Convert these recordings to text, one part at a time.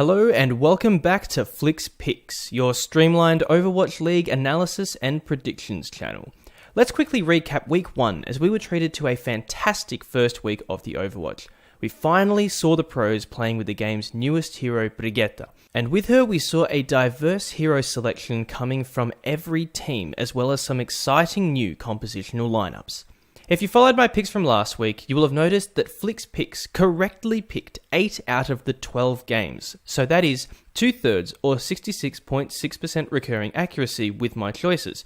Hello and welcome back to Fliks Picks, your streamlined Overwatch League analysis and predictions channel. Let's quickly recap week 1 as we were treated to a fantastic first week of the Overwatch. We finally saw the pros playing with the game's newest hero, Brigitte, and with her we saw a diverse hero selection coming from every team as well as some exciting new compositional lineups. If you followed my picks from last week, you will have noticed that Fliks Picks correctly picked 8 out of the 12 games, so that is 2/3 or 66.6% recurring accuracy with my choices,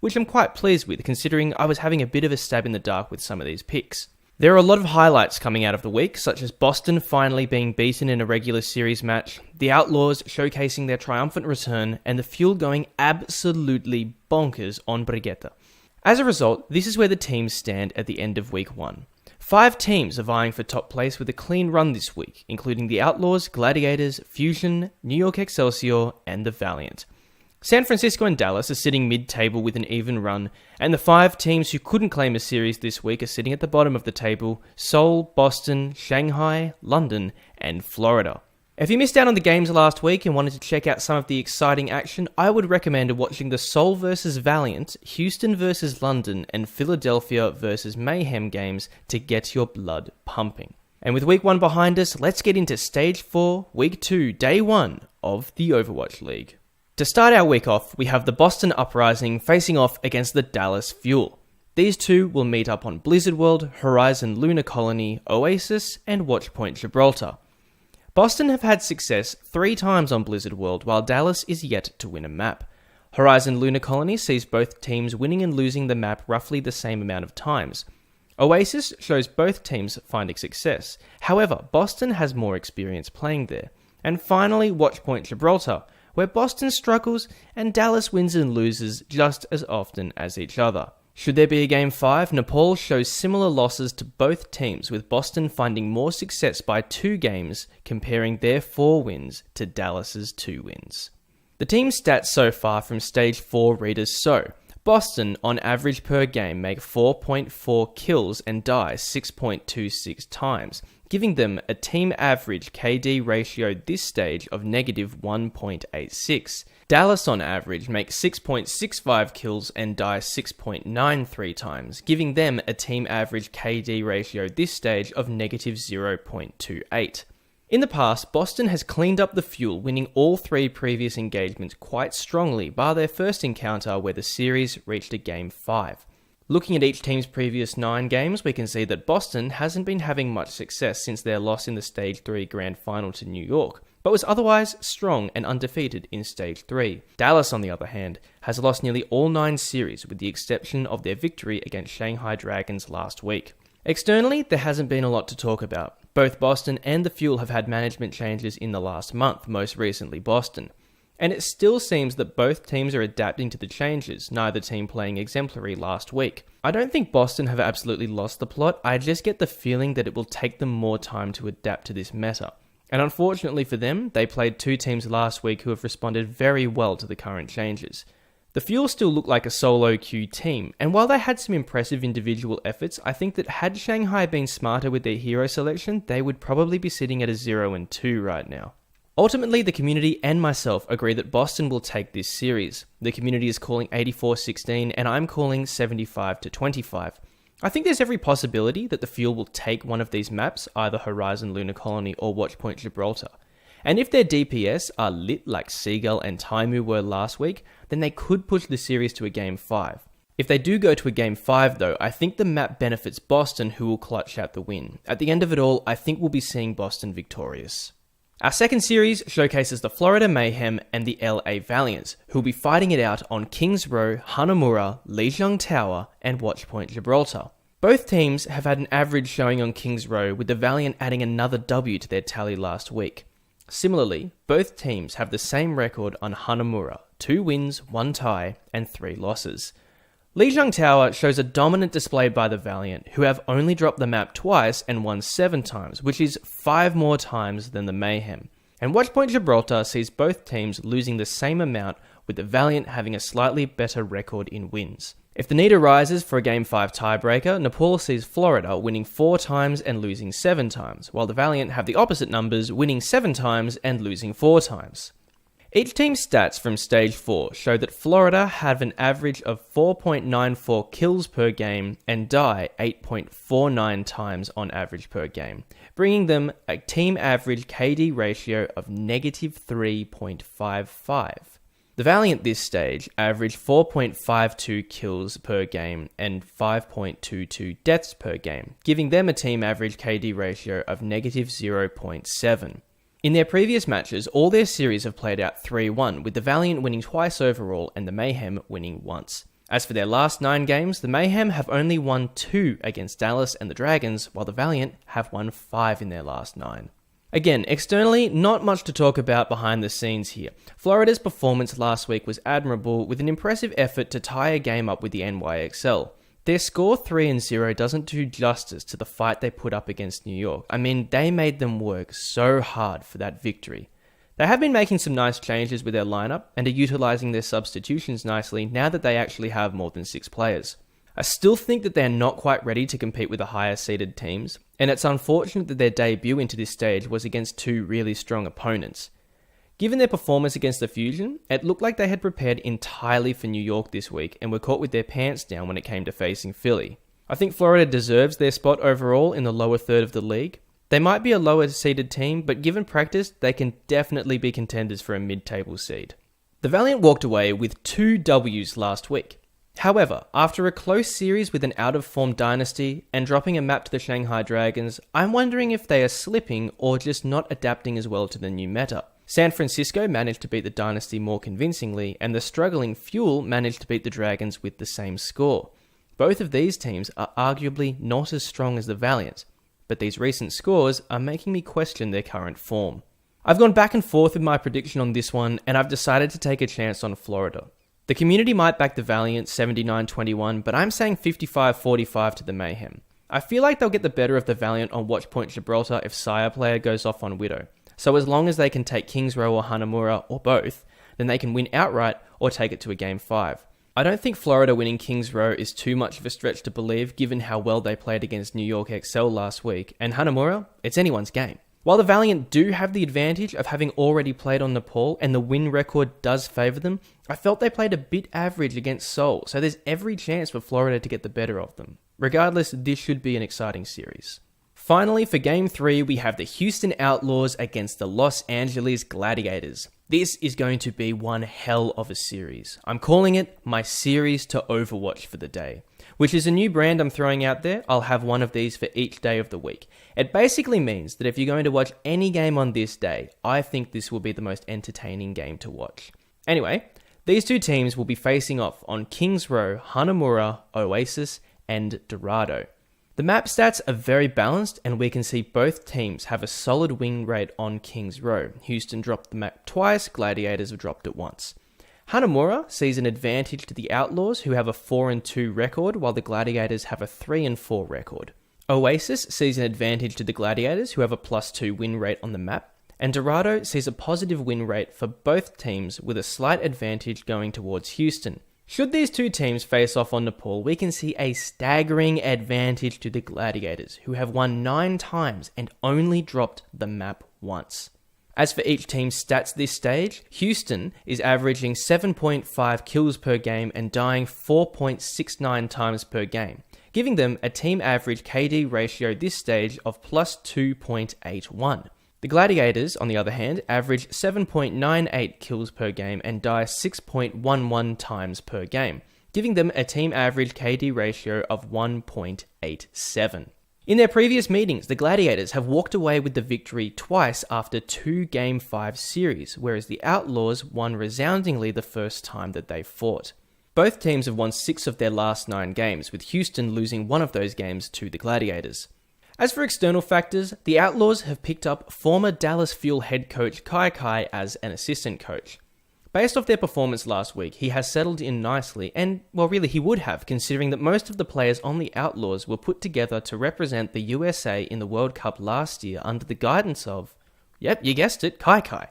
which I'm quite pleased with considering I was having a bit of a stab in the dark with some of these picks. There are a lot of highlights coming out of the week, such as Boston finally being beaten in a regular series match, the Outlaws showcasing their triumphant return, and the Fuel going absolutely bonkers on Brigitte. As a result, this is where the teams stand at the end of week 1. 5 teams are vying for top place with a clean run this week, including the Outlaws, Gladiators, Fusion, New York Excelsior, and the Valiant. San Francisco and Dallas are sitting mid-table with an even run, and the 5 teams who couldn't claim a series this week are sitting at the bottom of the table: Seoul, Boston, Shanghai, London, and Florida. If you missed out on the games last week and wanted to check out some of the exciting action, I would recommend watching the Seoul vs Valiant, Houston vs London, and Philadelphia vs Mayhem games to get your blood pumping. And with week 1 behind us, let's get into stage 4, week 2, day 1 of the Overwatch League. To start our week off, we have the Boston Uprising facing off against the Dallas Fuel. These two will meet up on Blizzard World, Horizon Lunar Colony, Oasis, and Watchpoint Gibraltar. Boston have had success 3 times on Blizzard World, while Dallas is yet to win a map. Horizon Lunar Colony sees both teams winning and losing the map roughly the same amount of times. Oasis shows both teams finding success. However, Boston has more experience playing there. And finally, Watchpoint Gibraltar, where Boston struggles and Dallas wins and loses just as often as each other. Should there be a Game 5, Nepal shows similar losses to both teams, with Boston finding more success by 2 games, comparing their 4 wins to Dallas's 2 wins. The team stats so far from Stage 4 read as so. Boston, on average per game, make 4.4 kills and die 6.26 times, giving them a team average KD ratio this stage of negative 1.86. Dallas on average make 6.65 kills and die 6.93 times, giving them a team average KD ratio this stage of negative 0.28. In the past, Boston has cleaned up the Fuel, winning all 3 previous engagements quite strongly, bar their first encounter where the series reached a Game 5. Looking at each team's previous 9 games, we can see that Boston hasn't been having much success since their loss in the Stage 3 Grand Final to New York, but was otherwise strong and undefeated in Stage 3. Dallas, on the other hand, has lost nearly all 9 series with the exception of their victory against Shanghai Dragons last week. Externally, there hasn't been a lot to talk about. Both Boston and the Fuel have had management changes in the last month, most recently Boston. And it still seems that both teams are adapting to the changes, neither team playing exemplary last week. I don't think Boston have absolutely lost the plot, I just get the feeling that it will take them more time to adapt to this meta. And unfortunately for them, they played 2 teams last week who have responded very well to the current changes. The Fuel still look like a solo queue team, and while they had some impressive individual efforts, I think that had Shanghai been smarter with their hero selection, they would probably be sitting at a 0-2 right now. Ultimately, the community and myself agree that Boston will take this series. The community is calling 84-16, and I'm calling 75-25. I think there's every possibility that the Fuel will take one of these maps, either Horizon Lunar Colony or Watchpoint Gibraltar. And if their DPS are lit like Seagull and Taimu were last week, then they could push the series to a Game 5. If they do go to a Game 5 though, I think the map benefits Boston, who will clutch out the win. At the end of it all, I think we'll be seeing Boston victorious. Our second series showcases the Florida Mayhem and the LA Valiants, who will be fighting it out on Kings Row, Hanamura, Lijiang Tower, and Watchpoint Gibraltar. Both teams have had an average showing on Kings Row, with the Valiant adding another W to their tally last week. Similarly, both teams have the same record on Hanamura, 2 wins, 1 tie, and 3 losses. Lijiang Tower shows a dominant display by the Valiant, who have only dropped the map twice and won 7 times, which is 5 more times than the Mayhem. And Watchpoint Gibraltar sees both teams losing the same amount, with the Valiant having a slightly better record in wins. If the need arises for a Game 5 tiebreaker, Nepal sees Florida winning 4 times and losing 7 times, while the Valiant have the opposite numbers, winning 7 times and losing 4 times. Each team's stats from Stage 4 show that Florida have an average of 4.94 kills per game and die 8.49 times on average per game, bringing them a team average KD ratio of negative 3.55. The Valiant this stage averaged 4.52 kills per game and 5.22 deaths per game, giving them a team average KD ratio of negative 0.7. In their previous matches, all their series have played out 3-1, with the Valiant winning twice overall and the Mayhem winning once. As for their last 9 games, the Mayhem have only won 2 against Dallas and the Dragons, while the Valiant have won 5 in their last 9. Again, externally, not much to talk about behind the scenes here. Florida's performance last week was admirable, with an impressive effort to tie a game up with the NYXL. Their score 3-0 doesn't do justice to the fight they put up against New York. I mean, they made them work so hard for that victory. They have been making some nice changes with their lineup and are utilising their substitutions nicely now that they actually have more than 6 players. I still think that they're not quite ready to compete with the higher seeded teams, and it's unfortunate that their debut into this stage was against 2 really strong opponents. Given their performance against the Fusion, it looked like they had prepared entirely for New York this week and were caught with their pants down when it came to facing Philly. I think Florida deserves their spot overall in the lower third of the league. They might be a lower seeded team, but given practice, they can definitely be contenders for a mid-table seed. The Valiant walked away with 2 Ws last week. However, after a close series with an out-of-form Dynasty and dropping a map to the Shanghai Dragons, I'm wondering if they are slipping or just not adapting as well to the new meta. San Francisco managed to beat the Dynasty more convincingly, and the struggling Fuel managed to beat the Dragons with the same score. Both of these teams are arguably not as strong as the Valiant, but these recent scores are making me question their current form. I've gone back and forth with my prediction on this one, and I've decided to take a chance on Florida. The community might back the Valiant 79-21, but I'm saying 55-45 to the Mayhem. I feel like they'll get the better of the Valiant on Watchpoint Gibraltar if Sire player goes off on Widow. So as long as they can take King's Row or Hanamura, or both, then they can win outright or take it to a Game 5. I don't think Florida winning King's Row is too much of a stretch to believe given how well they played against New York XL last week, and Hanamura, it's anyone's game. While the Valiant do have the advantage of having already played on Nepal and the win record does favour them, I felt they played a bit average against Seoul, so there's every chance for Florida to get the better of them. Regardless, this should be an exciting series. Finally, for Game 3, we have the Houston Outlaws against the Los Angeles Gladiators. This is going to be one hell of a series. I'm calling it my series to Overwatch for the day, which is a new brand I'm throwing out there. I'll have one of these for each day of the week. It basically means that if you're going to watch any game on this day, I think this will be the most entertaining game to watch. Anyway, these 2 teams will be facing off on King's Row, Hanamura, Oasis, and Dorado. The map stats are very balanced, and we can see both teams have a solid win rate on King's Row. Houston dropped the map twice, Gladiators have dropped it once. Hanamura sees an advantage to the Outlaws, who have a 4-2 record, while the Gladiators have a 3-4 record. Oasis sees an advantage to the Gladiators, who have a +2 win rate on the map, and Dorado sees a positive win rate for both teams with a slight advantage going towards Houston. Should these 2 teams face off on Nepal, we can see a staggering advantage to the Gladiators, who have won 9 times and only dropped the map once. As for each team's stats this stage, Houston is averaging 7.5 kills per game and dying 4.69 times per game, giving them a team average KD ratio this stage of +2.81. The Gladiators, on the other hand, average 7.98 kills per game and die 6.11 times per game, giving them a team average KD ratio of 1.87. In their previous meetings, the Gladiators have walked away with the victory twice after 2 Game 5 series, whereas the Outlaws won resoundingly the first time that they fought. Both teams have won 6 of their last 9 games, with Houston losing one of those games to the Gladiators. As for external factors, the Outlaws have picked up former Dallas Fuel head coach Kai as an assistant coach. Based off their performance last week, he has settled in nicely, and, well, really he would have, considering that most of the players on the Outlaws were put together to represent the USA in the World Cup last year under the guidance of, Yep, you guessed it, Kai.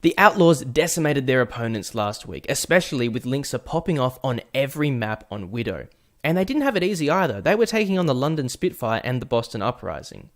The Outlaws decimated their opponents last week, especially with Linksa popping off on every map on Widow. And they didn't have it easy either. They were taking on the London Spitfire and the Boston Uprising.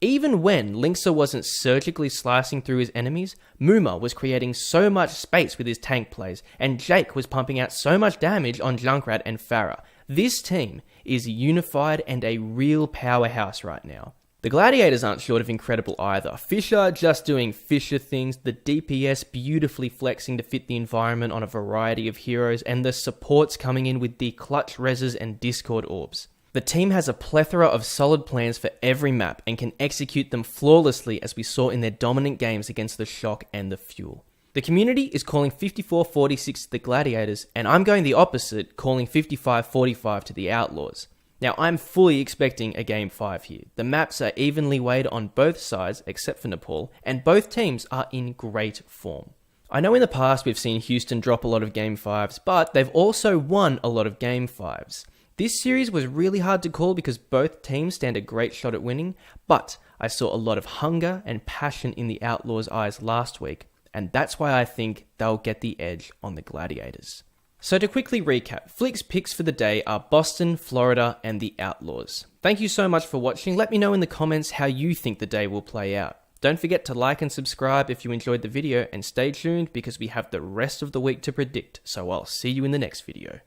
Even when Linksa wasn't surgically slicing through his enemies, Muma was creating so much space with his tank plays, and Jake was pumping out so much damage on Junkrat and Pharah. This team is unified and a real powerhouse right now. The Gladiators aren't short of incredible either. Fisher just doing Fisher things, the DPS beautifully flexing to fit the environment on a variety of heroes, and the supports coming in with the clutch reses and Discord orbs. The team has a plethora of solid plans for every map and can execute them flawlessly, as we saw in their dominant games against the Shock and the Fuel. The community is calling 54-46 to the Gladiators, and I'm going the opposite, calling 55-45 to the Outlaws. Now, I'm fully expecting a Game 5 here. The maps are evenly weighed on both sides, except for Nepal, and both teams are in great form. I know in the past we've seen Houston drop a lot of Game 5s, but they've also won a lot of Game 5s. This series was really hard to call because both teams stand a great shot at winning, but I saw a lot of hunger and passion in the Outlaws' eyes last week, and that's why I think they'll get the edge on the Gladiators. So to quickly recap, Fliks' picks for the day are Boston, Florida, and the Outlaws. Thank you so much for watching. Let me know in the comments how you think the day will play out. Don't forget to like and subscribe if you enjoyed the video, and stay tuned because we have the rest of the week to predict, so I'll see you in the next video.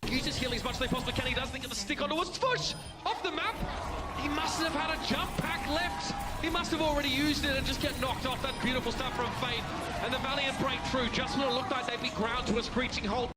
Use his heal as much as they possibly can. He does think of the stick onto a swoosh off the map. He must have had a jump pack left. He must have already used it and just get knocked off. That beautiful stuff from Fate. And the Valiant breakthrough just when it looked like they'd be ground to a screeching halt.